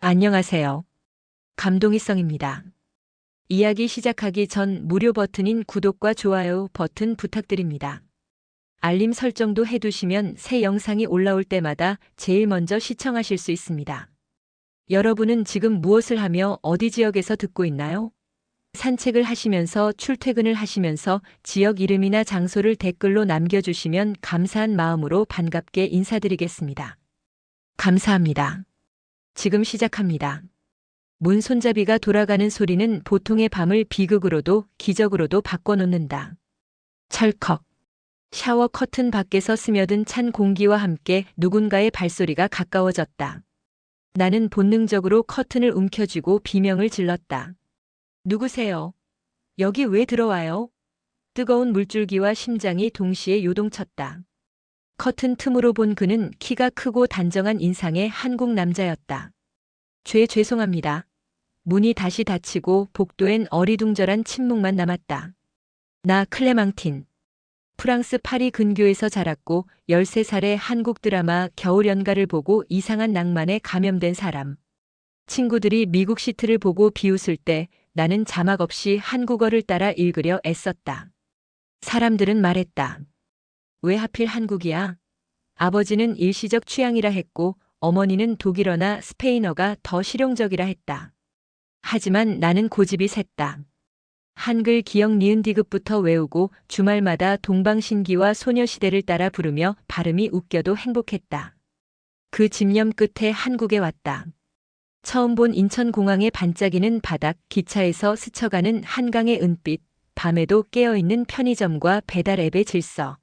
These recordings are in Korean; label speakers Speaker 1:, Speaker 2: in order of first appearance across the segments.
Speaker 1: 안녕하세요. 감동이성입니다. 이야기 시작하기 전 무료 버튼인 구독과 좋아요 버튼 부탁드립니다. 알림 설정도 해두시면 새 영상이 올라올 때마다 제일 먼저 시청하실 수 있습니다. 여러분은 지금 무엇을 하며 어디 지역에서 듣고 있나요? 산책을 하시면서, 출퇴근을 하시면서 지역 이름이나 장소를 댓글로 남겨주시면 감사한 마음으로 반갑게 인사드리겠습니다. 감사합니다. 지금 시작합니다. 문 손잡이가 돌아가는 소리는 보통의 밤을 비극으로도 기적으로도 바꿔놓는다. 철컥. 샤워 커튼 밖에서 스며든 찬 공기와 함께 누군가의 발소리가 가까워졌다. 나는 본능적으로 커튼을 움켜쥐고 비명을 질렀다. 누구세요? 여기 왜 들어와요? 뜨거운 물줄기와 심장이 동시에 요동쳤다. 커튼 틈으로 본 그는 키가 크고 단정한 인상의 한국 남자였다. 죄송합니다. 문이 다시 닫히고 복도엔 어리둥절한 침묵만 남았다. 나 클레망틴. 프랑스 파리 근교에서 자랐고 13살에 한국 드라마 겨울연가를 보고 이상한 낭만에 감염된 사람. 친구들이 미국 시트를 보고 비웃을 때 나는 자막 없이 한국어를 따라 읽으려 애썼다. 사람들은 말했다. 왜 하필 한국이야? 아버지는 일시적 취향이라 했고 어머니는 독일어나 스페인어가 더 실용적이라 했다. 하지만 나는 고집이 셌다. 한글 기역 니은 디귿부터 외우고 주말마다 동방신기와 소녀시대를 따라 부르며 발음이 웃겨도 행복했다. 그 집념 끝에 한국에 왔다. 처음 본 인천공항의 반짝이는 바닥, 기차에서 스쳐가는 한강의 은빛, 밤에도 깨어있는 편의점과 배달 앱의 질서.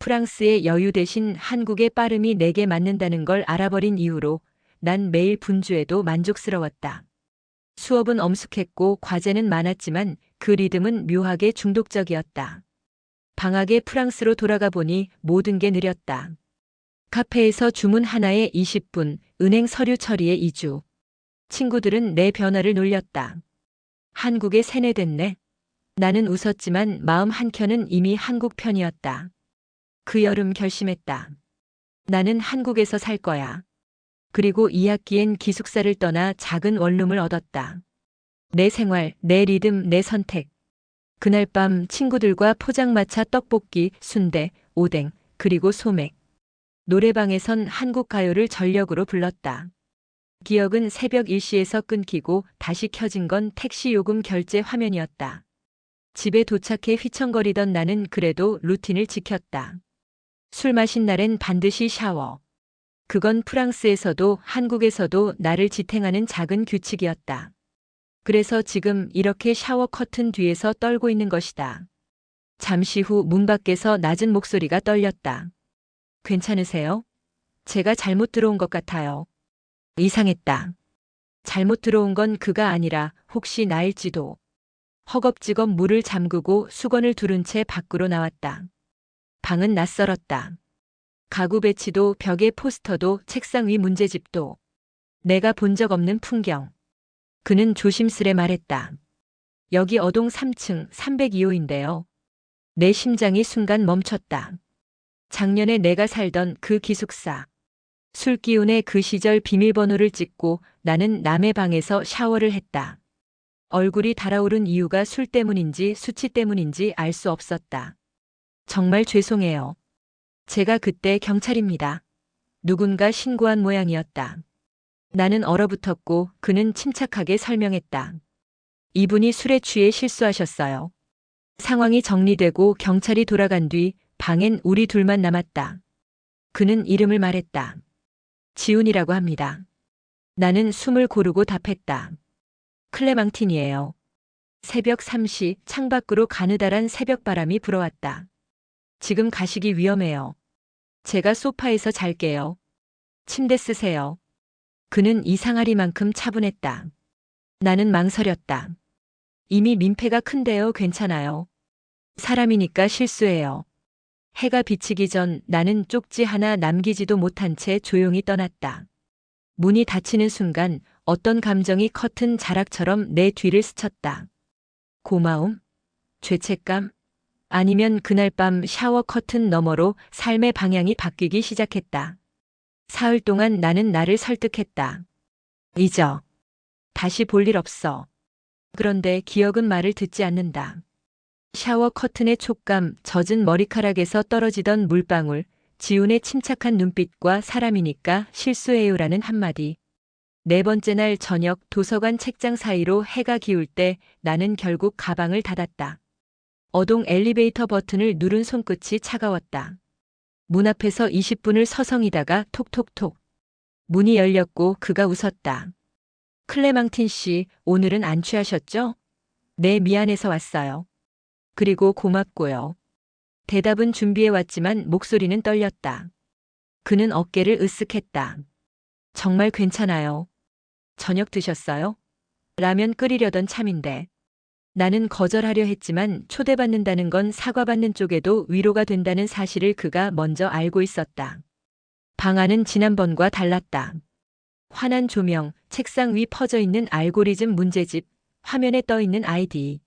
Speaker 1: 프랑스의 여유 대신 한국의 빠름이 내게 맞는다는 걸 알아버린 이후로 난 매일 분주해도 만족스러웠다. 수업은 엄숙했고 과제는 많았지만 그 리듬은 묘하게 중독적이었다. 방학에 프랑스로 돌아가 보니 모든 게 느렸다. 카페에서 주문 하나에 20분, 은행 서류 처리에 2주. 친구들은 내 변화를 놀렸다. 한국에 세뇌됐네. 나는 웃었지만 마음 한켠은 이미 한국 편이었다. 그 여름 결심했다. 나는 한국에서 살 거야. 그리고 2학기엔 기숙사를 떠나 작은 원룸을 얻었다. 내 생활, 내 리듬, 내 선택. 그날 밤 친구들과 포장마차 떡볶이, 순대, 오뎅, 그리고 소맥. 노래방에선 한국 가요를 전력으로 불렀다. 기억은 새벽 일시에서 끊기고 다시 켜진 건 택시 요금 결제 화면이었다. 집에 도착해 휘청거리던 나는 그래도 루틴을 지켰다. 술 마신 날엔 반드시 샤워. 그건 프랑스에서도 한국에서도 나를 지탱하는 작은 규칙이었다. 그래서 지금 이렇게 샤워 커튼 뒤에서 떨고 있는 것이다. 잠시 후 문 밖에서 낮은 목소리가 떨렸다. 괜찮으세요? 제가 잘못 들어온 것 같아요. 이상했다. 잘못 들어온 건 그가 아니라 혹시 나일지도. 허겁지겁 문을 잠그고 수건을 두른 채 밖으로 나왔다. 방은 낯설었다. 가구 배치도 벽에 포스터도 책상 위 문제집도. 내가 본 적 없는 풍경. 그는 조심스레 말했다. 여기 어동 3층 302호인데요. 내 심장이 순간 멈췄다. 작년에 내가 살던 그 기숙사. 술 기운에 그 시절 비밀번호를 찍고 나는 남의 방에서 샤워를 했다. 얼굴이 달아오른 이유가 술 때문인지 수치 때문인지 알 수 없었다. 정말 죄송해요. 제가 그때 경찰입니다. 누군가 신고한 모양이었다. 나는 얼어붙었고 그는 침착하게 설명했다. 이분이 술에 취해 실수하셨어요. 상황이 정리되고 경찰이 돌아간 뒤 방엔 우리 둘만 남았다. 그는 이름을 말했다. 지훈이라고 합니다. 나는 숨을 고르고 답했다. 클레망틴이에요. 새벽 3시 창밖으로 가느다란 새벽바람이 불어왔다. 지금 가시기 위험해요. 제가 소파에서 잘게요. 침대 쓰세요. 그는 이상하리만큼 차분했다. 나는 망설였다. 이미 민폐가 큰데요. 괜찮아요. 사람이니까 실수해요. 해가 비치기 전 나는 쪽지 하나 남기지도 못한 채 조용히 떠났다. 문이 닫히는 순간 어떤 감정이 커튼 자락처럼 내 뒤를 스쳤다. 고마움? 죄책감? 아니면 그날 밤 샤워 커튼 너머로 삶의 방향이 바뀌기 시작했다. 사흘 동안 나는 나를 설득했다. 잊어. 다시 볼 일 없어. 그런데 기억은 말을 듣지 않는다. 샤워 커튼의 촉감, 젖은 머리카락에서 떨어지던 물방울, 지훈의 침착한 눈빛과 사람이니까 실수해요라는 한마디. 네 번째 날 저녁 도서관 책장 사이로 해가 기울 때 나는 결국 가방을 닫았다. 어동 엘리베이터 버튼을 누른 손끝이 차가웠다. 문 앞에서 20분을 서성이다가 톡톡톡. 문이 열렸고 그가 웃었다. 클레망틴 씨, 오늘은 안 취하셨죠? 네, 미안해서 왔어요. 그리고 고맙고요. 대답은 준비해 왔지만 목소리는 떨렸다. 그는 어깨를 으쓱했다. 정말 괜찮아요. 저녁 드셨어요? 라면 끓이려던 참인데. 나는 거절하려 했지만 초대받는다는 건 사과받는 쪽에도 위로가 된다는 사실을 그가 먼저 알고 있었다. 방 안은 지난번과 달랐다. 환한 조명, 책상 위 퍼져 있는 알고리즘 문제집, 화면에 떠 있는 아이디.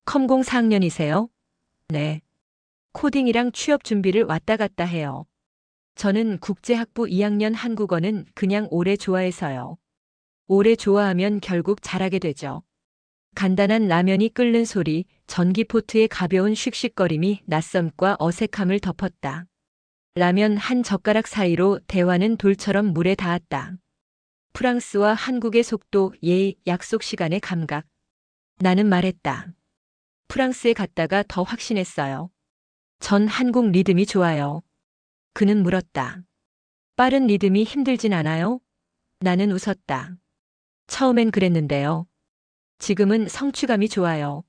Speaker 1: 컴공 4학년이세요? 네. 코딩이랑 취업 준비를 왔다 갔다 해요. 저는 국제학부 2학년 한국어는 그냥 오래 좋아해서요. 오래 좋아하면 결국 잘하게 되죠. 간단한 라면이 끓는 소리, 전기포트의 가벼운 슉슉거림이 낯섦과 어색함을 덮었다. 라면 한 젓가락 사이로 대화는 돌처럼 물에 닿았다. 프랑스와 한국의 속도, 예의, 약속 시간의 감각. 나는 말했다. 프랑스에 갔다가 더 확신했어요. 전 한국 리듬이 좋아요. 그는 물었다. 빠른 리듬이 힘들진 않아요? 나는 웃었다. 처음엔 그랬는데요. 지금은 성취감이 좋아요.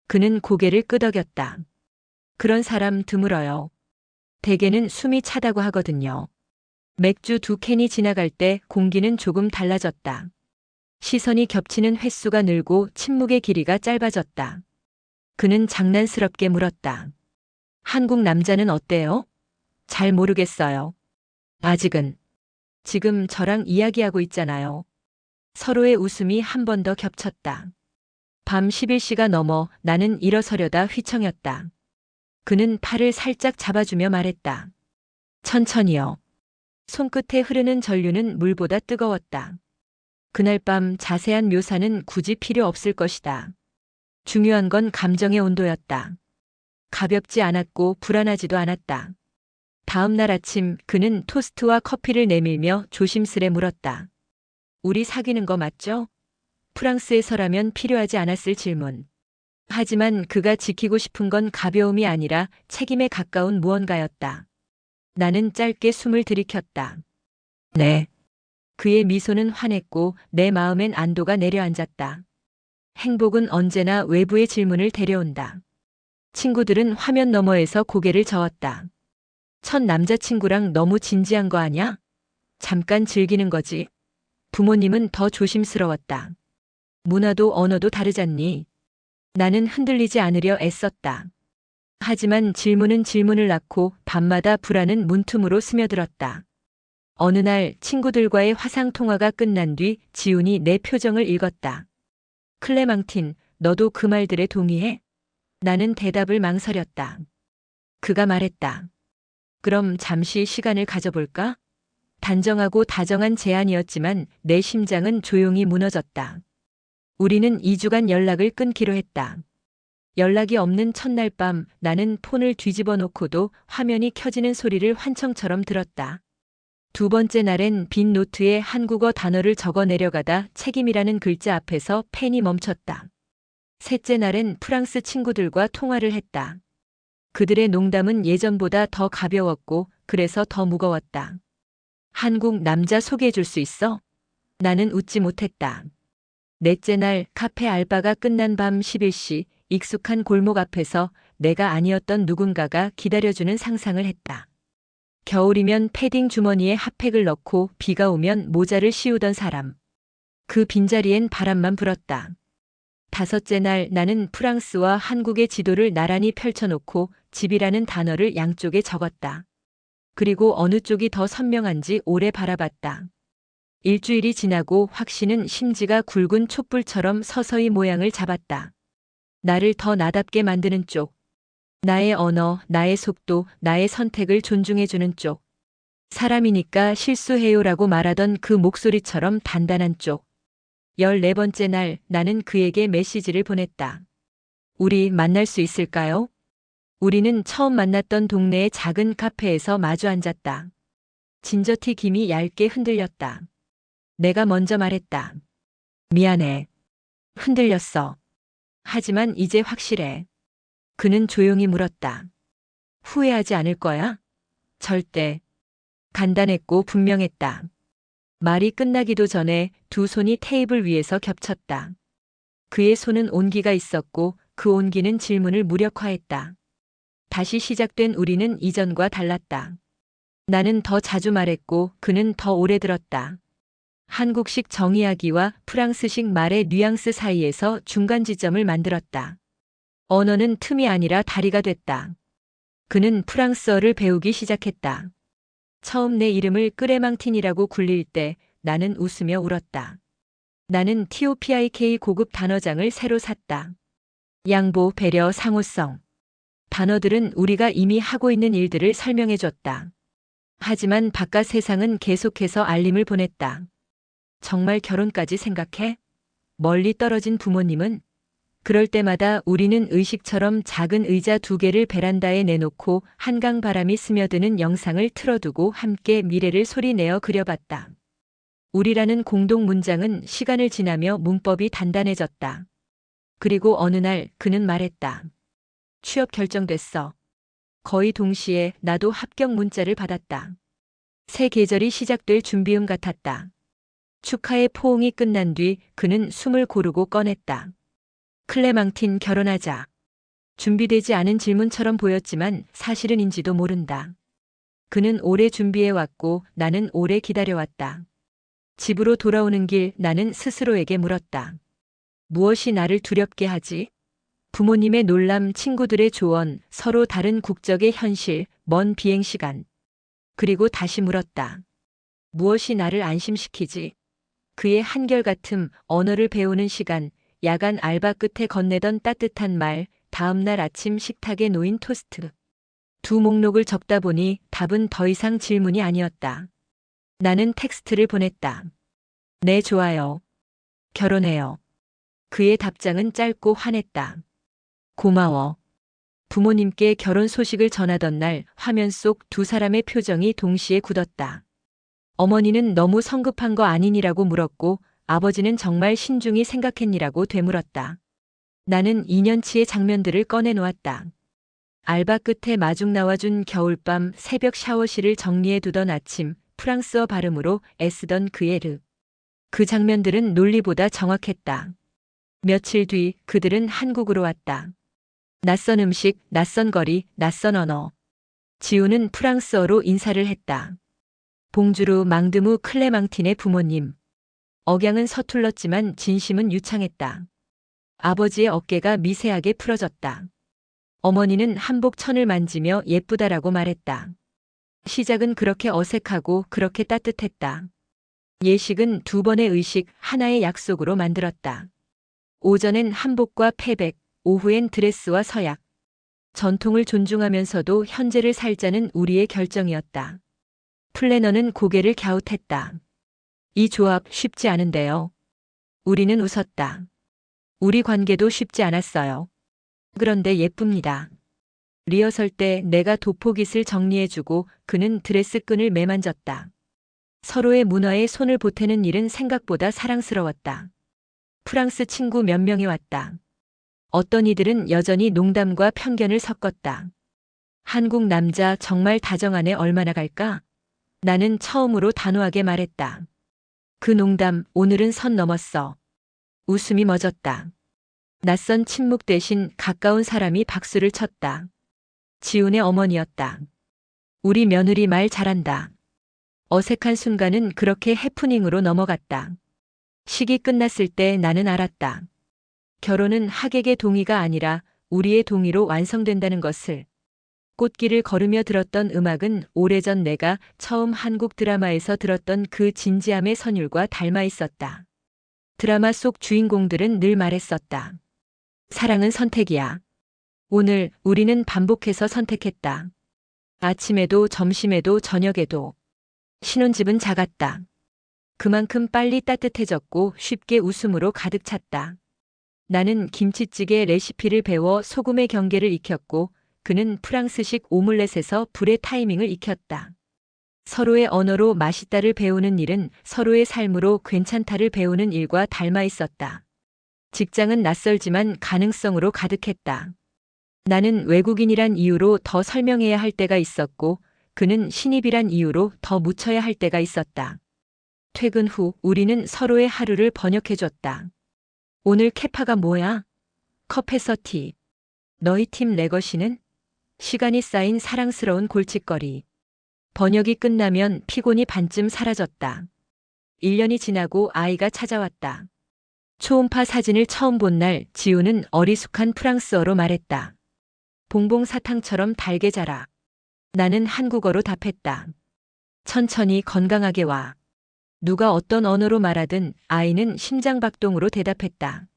Speaker 1: 그는 고개를 끄덕였다. 그런 사람 드물어요. 대개는 숨이 차다고 하거든요. 맥주 2캔이 지나갈 때 공기는 조금 달라졌다. 시선이 겹치는 횟수가 늘고 침묵의 길이가 짧아졌다. 그는 장난스럽게 물었다. 한국 남자는 어때요? 잘 모르겠어요. 아직은. 지금 저랑 이야기하고 있잖아요. 서로의 웃음이 한 번 더 겹쳤다. 밤 11시가 넘어 나는 일어서려다 휘청였다. 그는 팔을 살짝 잡아주며 말했다. 천천히요. 손끝에 흐르는 전류는 물보다 뜨거웠다. 그날 밤 자세한 묘사는 굳이 필요 없을 것이다. 중요한 건 감정의 온도였다. 가볍지 않았고 불안하지도 않았다. 다음 날 아침 그는 토스트와 커피를 내밀며 조심스레 물었다. 우리 사귀는 거 맞죠? 프랑스에서라면 필요하지 않았을 질문. 하지만 그가 지키고 싶은 건 가벼움이 아니라 책임에 가까운 무언가였다. 나는 짧게 숨을 들이켰다. 네. 그의 미소는 환했고 내 마음엔 안도가 내려앉았다. 행복은 언제나 외부의 질문을 데려온다. 친구들은 화면 너머에서 고개를 저었다. 첫 남자친구랑 너무 진지한 거 아냐? 잠깐 즐기는 거지. 부모님은 더 조심스러웠다. 문화도 언어도 다르잖니. 나는 흔들리지 않으려 애썼다. 하지만 질문은 질문을 낳고 밤마다 불안은 문틈으로 스며들었다. 어느 날 친구들과의 화상 통화가 끝난 뒤 지훈이 내 표정을 읽었다. 클레망틴, 너도 그 말들에 동의해? 나는 대답을 망설였다. 그가 말했다. 그럼 잠시 시간을 가져볼까? 단정하고 다정한 제안이었지만 내 심장은 조용히 무너졌다. 우리는 2주간 연락을 끊기로 했다. 연락이 없는 첫날 밤 나는 폰을 뒤집어 놓고도 화면이 켜지는 소리를 환청처럼 들었다. 두 번째 날엔 빈 노트에 한국어 단어를 적어 내려가다 책임이라는 글자 앞에서 펜이 멈췄다. 셋째 날엔 프랑스 친구들과 통화를 했다. 그들의 농담은 예전보다 더 가벼웠고 그래서 더 무거웠다. 한국 남자 소개해 줄 수 있어? 나는 웃지 못했다. 넷째 날 카페 알바가 끝난 밤 11시 익숙한 골목 앞에서 내가 아니었던 누군가가 기다려주는 상상을 했다. 겨울이면 패딩 주머니에 핫팩을 넣고 비가 오면 모자를 씌우던 사람. 그 빈자리엔 바람만 불었다. 다섯째 날 나는 프랑스와 한국의 지도를 나란히 펼쳐놓고 집이라는 단어를 양쪽에 적었다. 그리고 어느 쪽이 더 선명한지 오래 바라봤다. 일주일이 지나고 확신은 심지가 굵은 촛불처럼 서서히 모양을 잡았다. 나를 더 나답게 만드는 쪽. 나의 언어, 나의 속도, 나의 선택을 존중해주는 쪽. 사람이니까 실수해요라고 말하던 그 목소리처럼 단단한 쪽. 14번째 날 나는 그에게 메시지를 보냈다. 우리 만날 수 있을까요? 우리는 처음 만났던 동네의 작은 카페에서 마주 앉았다. 진저티 김이 얇게 흔들렸다. 내가 먼저 말했다. 미안해. 흔들렸어. 하지만 이제 확실해. 그는 조용히 물었다. 후회하지 않을 거야? 절대. 간단했고 분명했다. 말이 끝나기도 전에 두 손이 테이블 위에서 겹쳤다. 그의 손은 온기가 있었고 그 온기는 질문을 무력화했다. 다시 시작된 우리는 이전과 달랐다. 나는 더 자주 말했고 그는 더 오래 들었다. 한국식 정의하기와 프랑스식 말의 뉘앙스 사이에서 중간 지점을 만들었다. 언어는 틈이 아니라 다리가 됐다. 그는 프랑스어를 배우기 시작했다. 처음 내 이름을 끄레망틴이라고 굴릴 때 나는 웃으며 울었다. 나는 TOPIK 고급 단어장을 새로 샀다. 양보, 배려, 상호성. 단어들은 우리가 이미 하고 있는 일들을 설명해 줬다. 하지만 바깥 세상은 계속해서 알림을 보냈다. 정말 결혼까지 생각해? 멀리 떨어진 부모님은? 그럴 때마다 우리는 의식처럼 작은 의자 2개를 베란다에 내놓고 한강 바람이 스며드는 영상을 틀어두고 함께 미래를 소리내어 그려봤다. 우리라는 공동 문장은 시간을 지나며 문법이 단단해졌다. 그리고 어느 날 그는 말했다. 취업 결정됐어. 거의 동시에 나도 합격 문자를 받았다. 새 계절이 시작될 준비음 같았다. 축하의 포옹이 끝난 뒤 그는 숨을 고르고 꺼냈다. 클레망틴, 결혼하자. 준비되지 않은 질문처럼 보였지만 사실은인지도 모른다. 그는 오래 준비해왔고 나는 오래 기다려왔다. 집으로 돌아오는 길 나는 스스로에게 물었다. 무엇이 나를 두렵게 하지? 부모님의 놀람, 친구들의 조언, 서로 다른 국적의 현실, 먼 비행시간. 그리고 다시 물었다. 무엇이 나를 안심시키지? 그의 한결같음, 언어를 배우는 시간, 야간 알바 끝에 건네던 따뜻한 말, 다음날 아침 식탁에 놓인 토스트. 두 목록을 적다 보니 답은 더 이상 질문이 아니었다. 나는 텍스트를 보냈다. 네, 좋아요. 결혼해요. 그의 답장은 짧고 환했다. 고마워. 부모님께 결혼 소식을 전하던 날 화면 속 두 사람의 표정이 동시에 굳었다. 어머니는 너무 성급한 거 아니니라고 물었고 아버지는 정말 신중히 생각했니라고 되물었다. 나는 2년치의 장면들을 꺼내놓았다. 알바 끝에 마중 나와준 겨울밤, 새벽 샤워실을 정리해두던 아침, 프랑스어 발음으로 애쓰던 그의 르. 그 장면들은 논리보다 정확했다. 며칠 뒤 그들은 한국으로 왔다. 낯선 음식, 낯선 거리, 낯선 언어. 지우는 프랑스어로 인사를 했다. 봉주루 망드무 클레망틴의 부모님. 억양은 서툴렀지만 진심은 유창했다. 아버지의 어깨가 미세하게 풀어졌다. 어머니는 한복 천을 만지며 예쁘다라고 말했다. 시작은 그렇게 어색하고 그렇게 따뜻했다. 예식은 2번의 의식, 하나의 약속으로 만들었다. 오전엔 한복과 패백, 오후엔 드레스와 서약. 전통을 존중하면서도 현재를 살자는 우리의 결정이었다. 플래너는 고개를 갸웃했다. 이 조합 쉽지 않은데요. 우리는 웃었다. 우리 관계도 쉽지 않았어요. 그런데 예쁩니다. 리허설 때 내가 도포깃을 정리해주고 그는 드레스 끈을 매만졌다. 서로의 문화에 손을 보태는 일은 생각보다 사랑스러웠다. 프랑스 친구 몇 명이 왔다. 어떤 이들은 여전히 농담과 편견을 섞었다. 한국 남자 정말 다정하네, 얼마나 갈까? 나는 처음으로 단호하게 말했다. 그 농담 오늘은 선 넘었어. 웃음이 멎었다. 낯선 침묵 대신 가까운 사람이 박수를 쳤다. 지훈의 어머니였다. 우리 며느리 말 잘한다. 어색한 순간은 그렇게 해프닝으로 넘어갔다. 식이 끝났을 때 나는 알았다. 결혼은 하객의 동의가 아니라 우리의 동의로 완성된다는 것을. 꽃길을 걸으며 들었던 음악은 오래전 내가 처음 한국 드라마에서 들었던 그 진지함의 선율과 닮아 있었다. 드라마 속 주인공들은 늘 말했었다. 사랑은 선택이야. 오늘 우리는 반복해서 선택했다. 아침에도 점심에도 저녁에도. 신혼집은 작았다. 그만큼 빨리 따뜻해졌고 쉽게 웃음으로 가득 찼다. 나는 김치찌개 레시피를 배워 소금의 경계를 익혔고 그는 프랑스식 오믈렛에서 불의 타이밍을 익혔다. 서로의 언어로 맛있다를 배우는 일은 서로의 삶으로 괜찮다를 배우는 일과 닮아 있었다. 직장은 낯설지만 가능성으로 가득했다. 나는 외국인이란 이유로 더 설명해야 할 때가 있었고 그는 신입이란 이유로 더 묻혀야 할 때가 있었다. 퇴근 후 우리는 서로의 하루를 번역해줬다. 오늘 캐파가 뭐야? 컵에서 티. 너희 팀 레거시는? 시간이 쌓인 사랑스러운 골칫거리. 번역이 끝나면 피곤이 반쯤 사라졌다. 1년이 지나고 아이가 찾아왔다. 초음파 사진을 처음 본 날 지우는 어리숙한 프랑스어로 말했다. 봉봉 사탕처럼 달게 자라. 나는 한국어로 답했다. 천천히 건강하게 와. 누가 어떤 언어로 말하든 아이는 심장박동으로 대답했다.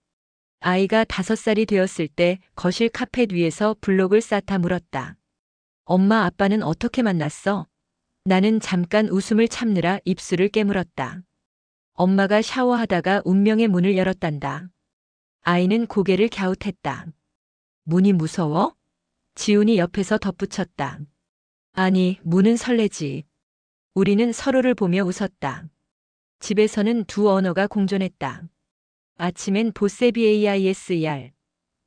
Speaker 1: 아이가 5살이 되었을 때 거실 카펫 위에서 블록을 쌓다 물었다. 엄마 아빠는 어떻게 만났어? 나는 잠깐 웃음을 참느라 입술을 깨물었다. 엄마가 샤워하다가 운명의 문을 열었단다. 아이는 고개를 갸웃했다. 문이 무서워? 지훈이 옆에서 덧붙였다. 아니, 문은 설레지. 우리는 서로를 보며 웃었다. 집에서는 두 언어가 공존했다. 아침엔 보세비에이아이에스이알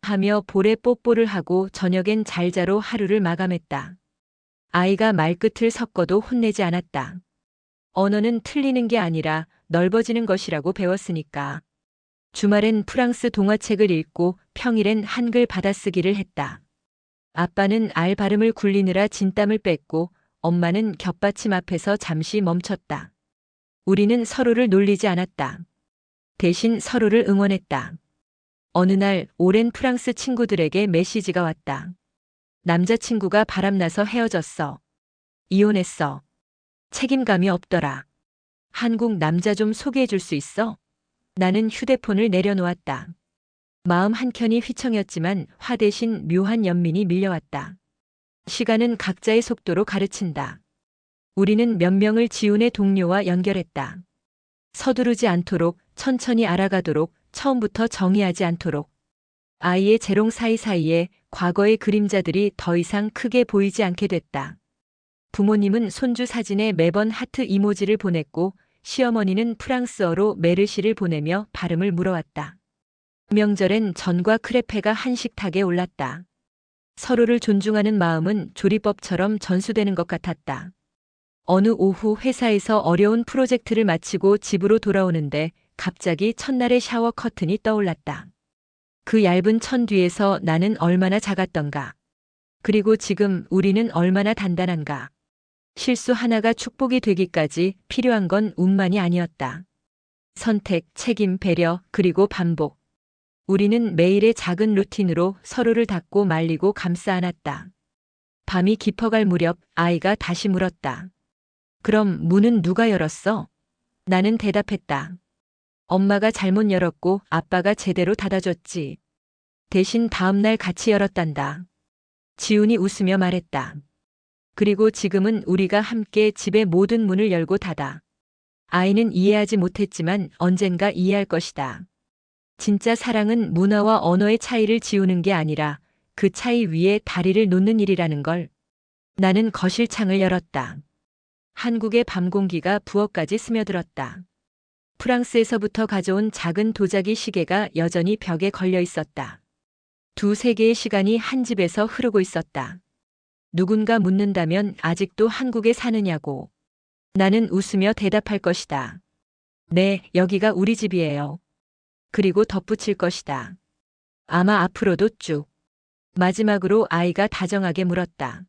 Speaker 1: 하며 볼에 뽀뽀를 하고 저녁엔 잘자로 하루를 마감했다. 아이가 말끝을 섞어도 혼내지 않았다. 언어는 틀리는 게 아니라 넓어지는 것이라고 배웠으니까. 주말엔 프랑스 동화책을 읽고 평일엔 한글 받아쓰기를 했다. 아빠는 알 발음을 굴리느라 진땀을 뺐고 엄마는 겹받침 앞에서 잠시 멈췄다. 우리는 서로를 놀리지 않았다. 대신 서로를 응원했다. 어느 날 오랜 프랑스 친구들에게 메시지가 왔다. 남자친구가 바람나서 헤어졌어. 이혼했어. 책임감이 없더라. 한국 남자 좀 소개해 줄 수 있어? 나는 휴대폰을 내려놓았다. 마음 한켠이 휘청였지만 화 대신 묘한 연민이 밀려왔다. 시간은 각자의 속도로 가르친다. 우리는 몇 명을 지훈의 동료와 연결했다. 서두르지 않도록, 천천히 알아가도록, 처음부터 정의하지 않도록. 아이의 재롱 사이사이에 과거의 그림자들이 더 이상 크게 보이지 않게 됐다. 부모님은 손주 사진에 매번 하트 이모지를 보냈고 시어머니는 프랑스어로 메르시를 보내며 발음을 물어왔다. 명절엔 전과 크레페가 한식탁에 올랐다. 서로를 존중하는 마음은 조리법처럼 전수되는 것 같았다. 어느 오후 회사에서 어려운 프로젝트를 마치고 집으로 돌아오는데 갑자기 첫날의 샤워 커튼이 떠올랐다. 그 얇은 천 뒤에서 나는 얼마나 작았던가. 그리고 지금 우리는 얼마나 단단한가. 실수 하나가 축복이 되기까지 필요한 건 운만이 아니었다. 선택, 책임, 배려, 그리고 반복. 우리는 매일의 작은 루틴으로 서로를 닦고 말리고 감싸 안았다. 밤이 깊어갈 무렵 아이가 다시 물었다. 그럼 문은 누가 열었어? 나는 대답했다. 엄마가 잘못 열었고 아빠가 제대로 닫아줬지. 대신 다음 날 같이 열었단다. 지훈이 웃으며 말했다. 그리고 지금은 우리가 함께 집의 모든 문을 열고 닫아. 아이는 이해하지 못했지만 언젠가 이해할 것이다. 진짜 사랑은 문화와 언어의 차이를 지우는 게 아니라 그 차이 위에 다리를 놓는 일이라는 걸. 나는 거실 창을 열었다. 한국의 밤 공기가 부엌까지 스며들었다. 프랑스에서부터 가져온 작은 도자기 시계가 여전히 벽에 걸려 있었다. 2-3개의 시간이 한 집에서 흐르고 있었다. 누군가 묻는다면 아직도 한국에 사느냐고. 나는 웃으며 대답할 것이다. 네, 여기가 우리 집이에요. 그리고 덧붙일 것이다. 아마 앞으로도 쭉. 마지막으로 아이가 다정하게 물었다.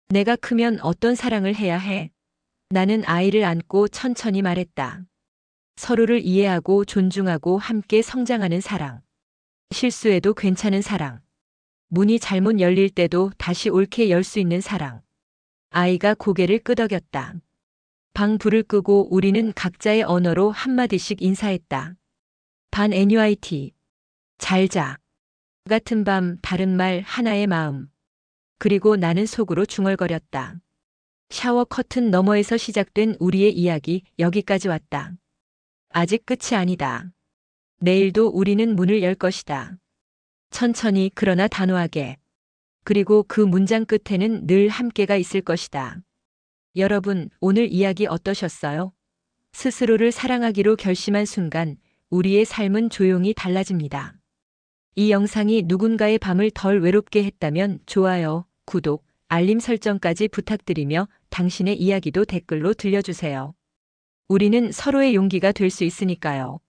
Speaker 1: 내가 크면 어떤 사랑을 해야 해? 나는 아이를 안고 천천히 말했다. 서로를 이해하고 존중하고 함께 성장하는 사랑. 실수해도 괜찮은 사랑. 문이 잘못 열릴 때도 다시 옳게 열 수 있는 사랑. 아이가 고개를 끄덕였다. 방 불을 끄고 우리는 각자의 언어로 한마디씩 인사했다. 반 NUIT. 잘 자. 같은 밤 다른 말 하나의 마음. 그리고 나는 속으로 중얼거렸다. 샤워 커튼 너머에서 시작된 우리의 이야기 여기까지 왔다. 아직 끝이 아니다. 내일도 우리는 문을 열 것이다. 천천히 그러나 단호하게. 그리고 그 문장 끝에는 늘 함께가 있을 것이다. 여러분, 오늘 이야기 어떠셨어요? 스스로를 사랑하기로 결심한 순간 우리의 삶은 조용히 달라집니다. 이 영상이 누군가의 밤을 덜 외롭게 했다면 좋아요, 구독, 알림 설정까지 부탁드리며 당신의 이야기도 댓글로 들려주세요. 우리는 서로의 용기가 될 수 있으니까요.